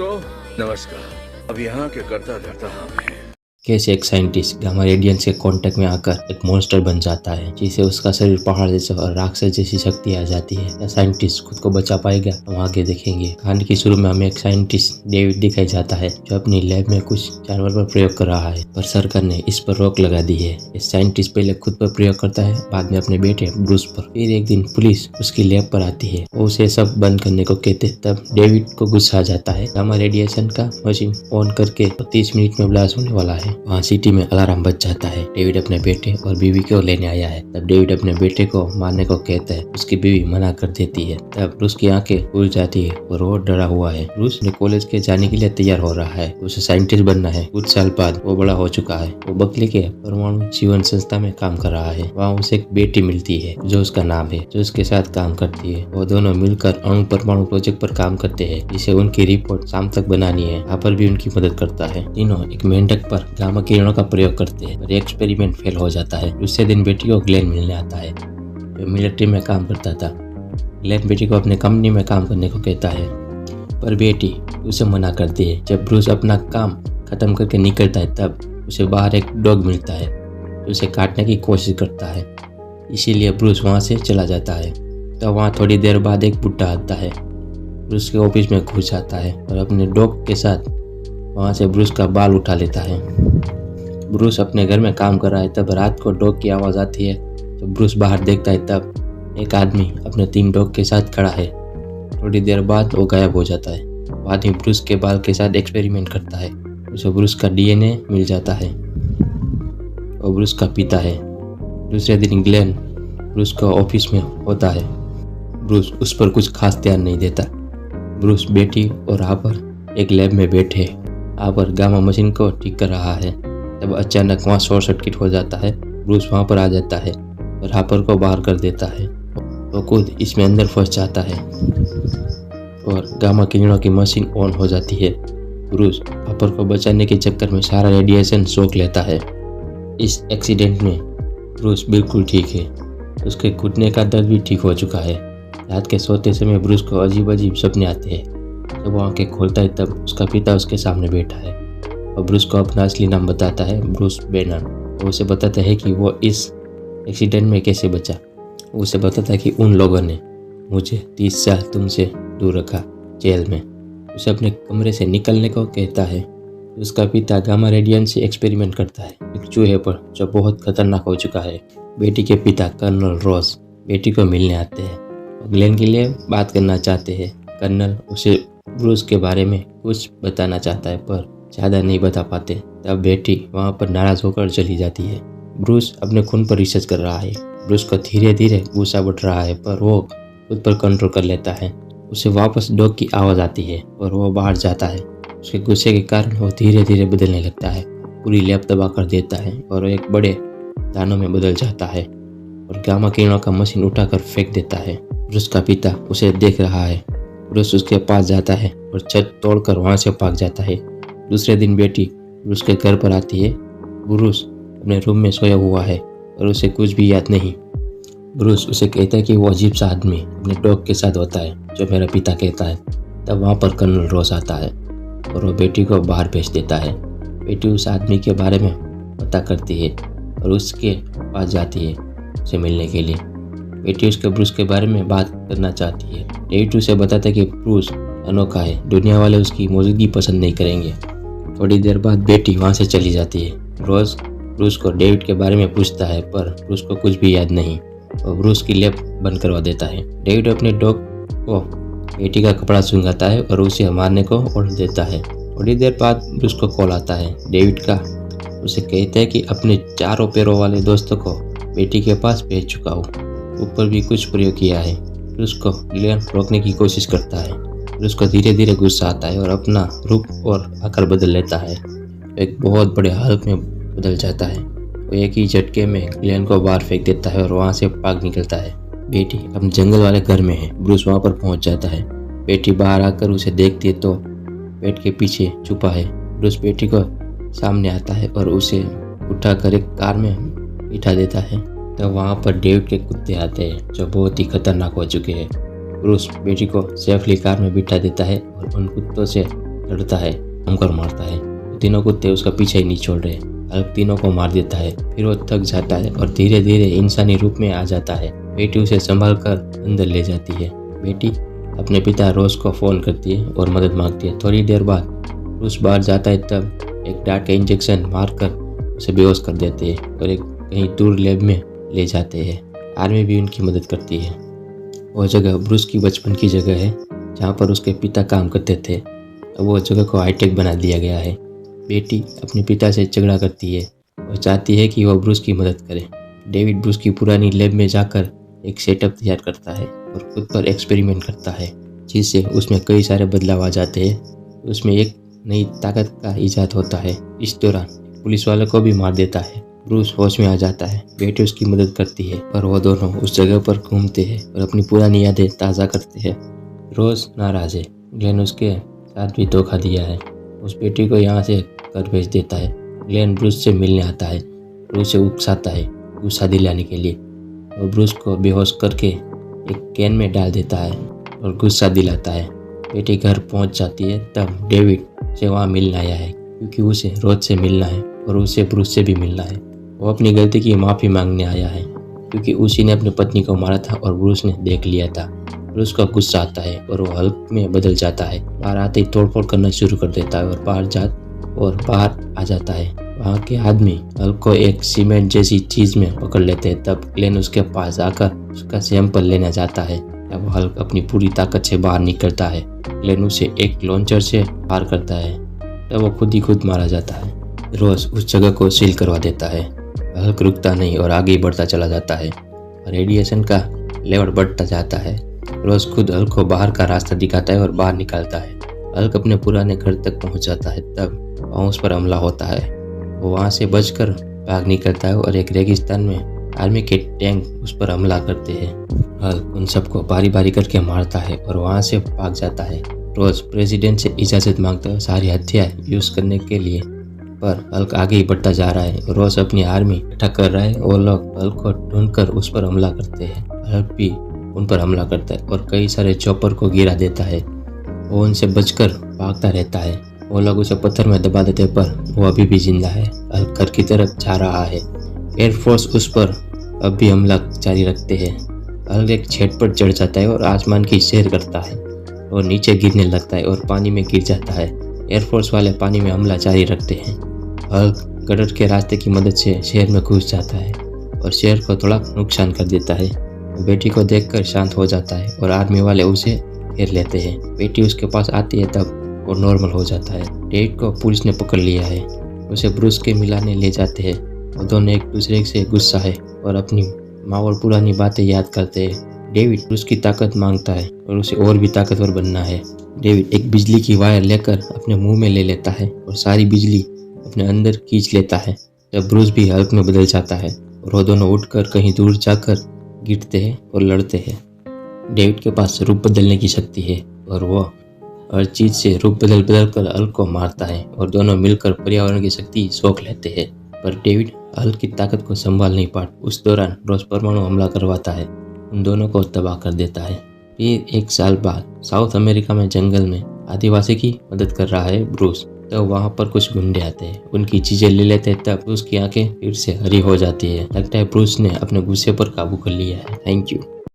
दोस्तों नमस्कार। अब यहाँ के करता धरता हम हैं। कैसे एक साइंटिस्ट गामा रेडियंस के कांटेक्ट में आकर एक मॉन्स्टर बन जाता है, जिससे उसका शरीर पहाड़ जैसा और राक्षस जैसी शक्ति आ जाती है। या साइंटिस्ट खुद को बचा पाएगा, हम आगे देखेंगे। कहानी के शुरू में हमें एक साइंटिस्ट डेविड दिखाया जाता है, जो अपनी लैब में कुछ जानवर पर प्रयोग कर रहा है, पर सरकार ने इस पर रोक लगा दी है। ये साइंटिस्ट पहले खुद पर प्रयोग करता है, बाद में अपने बेटे ब्रूस पर। फिर एक दिन पुलिस उसकी लैब पर आती है, वो उसे सब बंद करने को कहते। तब डेविड को गुस्सा आ जाता है। गामा रेडिएशन का मशीन ऑन करके 30 मिनट में ब्लास्ट होने वाला है। वहाँ सिटी में अलार्म बज जाता है। डेविड अपने बेटे और बीवी को लेने आया है। तब डेविड अपने बेटे को मारने को कहता है, उसकी बीवी मना कर देती है। तब ब्रूस की आंखें खुल जाती है और वो डरा हुआ है। ब्रूस ने कॉलेज के जाने के लिए तैयार हो रहा है, उसे साइंटिस्ट बनना है। कुछ साल बाद वो बड़ा हो चुका है। वो बकली के परमाणु जीवन संस्था में काम कर रहा है। वहाँ उसे एक बेटी मिलती है जो उसका नाम है, जो उसके साथ काम करती है। वो दोनों मिलकर अणु परमाणु प्रोजेक्ट पर काम करते हैं, जिसे उनकी रिपोर्ट शाम तक बनानी है। यहाँ पर भी उनकी मदद करता है। तीनों एक मेंढक पर गामा किरणों का प्रयोग करते हैं और एक्सपेरिमेंट फेल हो जाता है। दूसरे दिन बेटी को ग्लेन मिलने आता है, जो मिलिट्री में काम करता था। ग्लेन बेटी को अपने कंपनी में काम करने को कहता है, पर बेटी उसे मना करती है। जब ब्रूस अपना काम खत्म करके निकलता है, तब उसे बाहर एक डॉग मिलता है, जो उसे काटने की कोशिश करता है। इसीलिए ब्रूस वहाँ से चला जाता है। तब वहाँ थोड़ी देर बाद एक बुड्ढा आता है, ब्रूस के ऑफिस में घुस जाता है और अपने डॉग के साथ वहाँ से ब्रूस का बाल उठा लेता है। ब्रूस अपने घर में काम कर रहा है। तब रात को डॉग की आवाज़ आती है। जब ब्रूस बाहर देखता है, तब एक आदमी अपने 3 डॉग के साथ खड़ा है। थोड़ी देर बाद वो गायब हो जाता है। वो आदमी ब्रूस के बाल के साथ एक्सपेरिमेंट करता है। उसे ब्रूस का डीएनए मिल जाता है और ब्रूस का पिता है। दूसरे दिन ग्लेन ब्रूस का ऑफिस में होता है। ब्रूस उस पर कुछ खास ध्यान नहीं देता। ब्रूस बेटी और हापर एक लैब में बैठे हापर गामा मशीन को ठीक कर रहा है। तब अचानक वहाँ शॉर्ट सर्किट हो जाता है। ब्रूस वहाँ पर आ जाता है और हापर को बाहर कर देता है। वो खुद इसमें अंदर फंस जाता है और गामा किरणों की मशीन ऑन हो जाती है। ब्रूस हापर को बचाने के चक्कर में सारा रेडिएशन सोख लेता है। इस एक्सीडेंट में ब्रूस बिल्कुल ठीक है। उसके घुटने का दर्द भी ठीक हो चुका है। रात के सोते समय ब्रूस को अजीब अजीब सपने आते हैं। जब वो आंखें खोलता है, तब उसका पिता उसके सामने बैठा है और ब्रूस को अपना असली नाम बताता है, ब्रूस बैनर। वो उसे बताता है कि वो इस एक्सीडेंट में कैसे बचा। वो उसे बताता है कि उन लोगों ने मुझे 30 साल तुमसे दूर रखा, जेल में। उसे अपने कमरे से निकलने को कहता है। उसका पिता गामा रेडियंस से एक्सपेरिमेंट करता है एक चूहे पर, जो बहुत खतरनाक हो चुका है। बेटी के पिता कर्नल रॉस बेटी को मिलने आते हैं और ग्लेन के लिए बात करना चाहते हैं। कर्नल उसे ब्रूस के बारे में कुछ बताना चाहता है, पर ज़्यादा नहीं बता पाते। तब बेटी वहाँ पर नाराज़ होकर चली जाती है। ब्रूस अपने खून पर रिसर्च कर रहा है। ब्रूस को धीरे धीरे गुस्सा बढ़ रहा है, पर वो खुद पर कंट्रोल कर लेता है। उसे वापस डॉग की आवाज़ आती है और वो बाहर जाता है। उसके गुस्से के कारण वो धीरे धीरे बदलने लगता है, पूरी लैब तबाह कर देता है और एक बड़े दानों में बदल जाता है और गामा किरणों का मशीन उठाकर फेंक देता है। ब्रूस का पिता उसे देख रहा है। ब्रूस उसके पास जाता है और छत तोड़कर वहाँ से भाग जाता है। दूसरे दिन बेटी ब्रूस के घर पर आती है। ब्रूस अपने रूम में सोया हुआ है और उसे कुछ भी याद नहीं। ब्रूस उसे कहता है कि वो अजीब सा आदमी अपने डॉग के साथ होता है, जो मेरा पिता कहता है। तब वहाँ पर कर्नल रॉस आता है और वो बेटी को बाहर भेज देता है। बेटी उस आदमी के बारे में पता करती है और उसके पास जाती है उसे मिलने के लिए। बेटी उसके ब्रूस के बारे में बात करना चाहती है। डेविड उसे बताता है कि ब्रूस अनोखा है, दुनिया वाले उसकी मौजूदगी पसंद नहीं करेंगे। थोड़ी देर बाद बेटी वहाँ से चली जाती है। रोज ब्रूस को डेविड के बारे में पूछता है, पर ब्रूस को कुछ भी याद नहीं और ब्रूस की लैब बंद करवा देता है। डेविड अपने डॉग को बेटी का कपड़ा सूंघाता है और उसे मारने को ऑर्डर देता है। थोड़ी देर बाद ब्रूस को कॉल आता है डेविड का। उसे कहता है कि अपने 4 पैरों वाले दोस्तों को बेटी के पास भेज चुका हूँ, ऊपर भी कुछ प्रयोग किया है। ब्रूस को ग्लेन रोकने की कोशिश करता है। ब्रूस को धीरे धीरे गुस्सा आता है और अपना रूप और आकार बदल लेता है। एक बहुत बड़े हल्क में बदल जाता है। वो एक ही झटके में ग्लेन को बाहर फेंक देता है और वहाँ से भाग निकलता है। बेटी अपने जंगल वाले घर में है। ब्रूस वहाँ पर पहुँच जाता है। बेटी बाहर आकर उसे देखती है तो बेड के पीछे छुपा है। ब्रूस बेटी को सामने आता है और उसे उठाकर एक कार में बिठा देता है। तो वहाँ पर डेविड के कुत्ते आते हैं, जो बहुत ही खतरनाक हो चुके हैं। ब्रूस बेटी को सेफली कार में बिठा देता है और उन कुत्तों से लड़ता है, जमकर मारता है। तीनों कुत्ते उसका पीछे ही नहीं छोड़ रहे। हल्क तीनों को मार देता है। फिर वो थक जाता है और धीरे धीरे इंसानी रूप में आ जाता है। बेटी उसे संभाल कर अंदर ले जाती है। बेटी अपने पिता रोज को फ़ोन करती है और मदद मांगती है। थोड़ी देर बाद ब्रूस बाहर जाता है, तब एक डार्ट का इंजेक्शन मारकर उसे बेहोश कर देते हैं और एक कहीं दूर लैब में ले जाते हैं। आर्मी भी उनकी मदद करती है। वो जगह ब्रूस की बचपन की जगह है जहाँ पर उसके पिता काम करते थे। अब वो जगह को हाईटेक बना दिया गया है। बेटी अपने पिता से झगड़ा करती है और चाहती है कि वह ब्रूस की मदद करे। डेविड ब्रूस की पुरानी लैब में जाकर एक सेटअप तैयार करता है और खुद पर एक्सपेरिमेंट करता है, जिससे उसमें कई सारे बदलाव आ जाते हैं। उसमें एक नई ताकत का इजाद होता है। इस दौरान पुलिस वालों को भी मार देता है। ब्रूस होश में आ जाता है। बेटी उसकी मदद करती है और वो दोनों उस जगह पर घूमते हैं और अपनी पुरानी यादें ताज़ा करते हैं। रोज नाराज है। ग्लेन उसके साथ भी धोखा दिया है। उस बेटी को यहाँ से घर भेज देता है। ग्लेन ब्रूस से मिलने आता है। ब्रूस से उकसाता है गुस्सा दिलाने के लिए और ब्रूस को बेहोश करके एक कैन में डाल देता है और गुस्सा दिलाता है। बेटी घर पहुँच जाती है, तब डेविड से वहाँ मिलने आया है क्योंकि उसे रोज से मिलना है और उसे ब्रूस से भी मिलना है। वो अपनी गलती की माफ़ी मांगने आया है क्योंकि उसी ने अपनी पत्नी को मारा था और ब्रूस ने देख लिया था। ब्रूस का गुस्सा आता है और वो हल्क में बदल जाता है। बाहर आते ही तोड़फोड़ करना शुरू कर देता है और बाहर आ जाता है। वहाँ के आदमी हल्क को एक सीमेंट जैसी चीज में पकड़ लेते हैं। तब ग्लेन उसके पास आकर उसका सैंपल लेना जाता है। तब हल्क अपनी पूरी ताकत से बाहर निकलता है। ग्लेन उसे एक लॉन्चर से पार करता है। तब वो खुद मारा जाता है। रोज उस जगह को सील करवा देता है। हल्क रुकता नहीं और आगे बढ़ता चला जाता है। रेडिएशन का लेवल बढ़ता जाता है। रोज खुद हल्क को बाहर का रास्ता दिखाता है और बाहर निकालता है। हल्क अपने पुराने घर तक पहुंच जाता है। तब वहाँ उस पर हमला होता है। वो वहाँ से बचकर भाग निकलता है और एक रेगिस्तान में आर्मी के टैंक उस पर हमला करते हैं। हल्क उन सबको बारी बारी करके मारता है और वहाँ से भाग जाता है। रोज प्रेसिडेंट से इजाज़त मांगता है सारी हथियार यूज़ करने के लिए, पर हल्क आगे ही बढ़ता जा रहा है। रोज अपनी आर्मी इकट्ठा कर रहा है और लोग हल्क को ढूंढकर उस पर हमला करते हैं। हल्क भी उन पर हमला करता है और कई सारे चॉपर को गिरा देता है। वो उनसे बचकर भागता रहता है। वो लोग उसे पत्थर में दबा देते पर वो अभी भी जिंदा है। हल्क घर की तरफ जा रहा है। एयरफोर्स उस पर अब भी हमला जारी रखते हैं। हल्क एक छत पर चढ़ जाता है और आसमान की सैर करता है और नीचे गिरने लगता है और पानी में गिर जाता है। एयरफोर्स वाले पानी में हमला जारी रखते हैं। हल्क गटर के रास्ते की मदद से शहर में घुस जाता है और शहर को थोड़ा नुकसान कर देता है। वो बेटी को देखकर शांत हो जाता है और आर्मी वाले उसे घेर लेते हैं। बेटी उसके पास आती है, तब वो नॉर्मल हो जाता है। डेविड को पुलिस ने पकड़ लिया है। उसे ब्रूस के मिलाने ले जाते हैं। वो दोनों एक दूसरे से गुस्सा है और अपनी माँ और पुरानी बातें याद करते हैं। डेविड ब्रूस की ताकत मांगता है और उसे और भी ताकतवर बनना है। डेविड एक बिजली की वायर लेकर अपने मुंह में ले लेता है और सारी बिजली अपने अंदर खींच लेता है। तब ब्रूस भी हल्क में बदल जाता है और वो दोनों उठकर कहीं दूर जाकर गिरते हैं और लड़ते हैं। डेविड के पास रूप बदलने की शक्ति है और वो हर चीज से रूप बदल कर हल्क को मारता है और दोनों मिलकर पर्यावरण की शक्ति सोख लेते हैं। पर डेविड हल्क की ताकत को संभाल नहीं पाता। उस दौरान रोज परमाणु हमला करवाता है, उन दोनों को तबाह कर देता है। फिर एक साल बाद साउथ अमेरिका में जंगल में आदिवासी की मदद कर रहा है ब्रूस। तब वहाँ पर कुछ गुंडे आते हैं, उनकी चीजें ले लेते हैं। तब ब्रूस की आंखें फिर से हरी हो जाती है। लगता है ब्रूस ने अपने गुस्से पर काबू कर लिया है। Thank you.